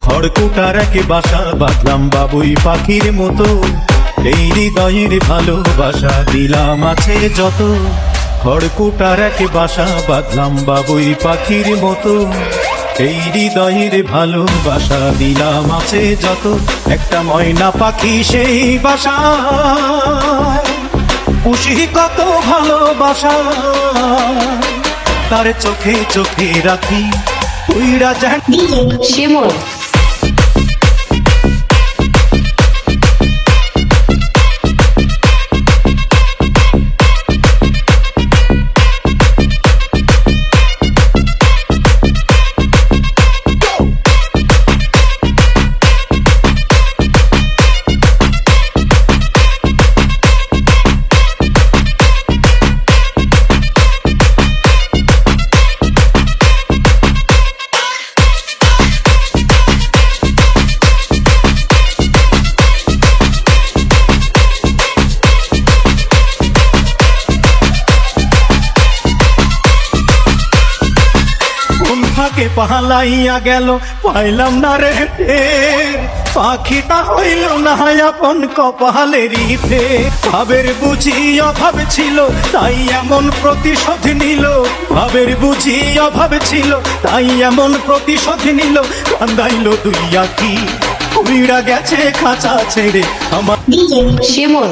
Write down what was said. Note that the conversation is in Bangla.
খড়কুটার একে বাসা বাঁধলাম বাবুই পাখির মতো, এই হৃদয়ের ভালোবাসা দিলাম আছে যত। খড়কুটার একে বাসা বাঁধলাম বাবুই পাখির মতো, এই হৃদয়ের ভালোবাসা দিলাম আছে যত। একটা ময়না পাখি সেই বাসা খুশি কত ভালোবাসা, তার চোখে চোখে রাখি উইরা যান শিমুল। ফাঁকে পালাইয়া গেল পাইলাম না রে ফের, পাখিটা হইল না আপন কপালেরই ফের। ভাবের বুঝি অভাব ছিল তাই এমন প্রতিশোধ নিল, ভাবের বুঝি অভাব ছিল তাই এমন প্রতিশোধ নিল। কান্দাইল দুই আঁখি উইড়া গেছে খাঁচা ছেড়ে আমার শিমুল।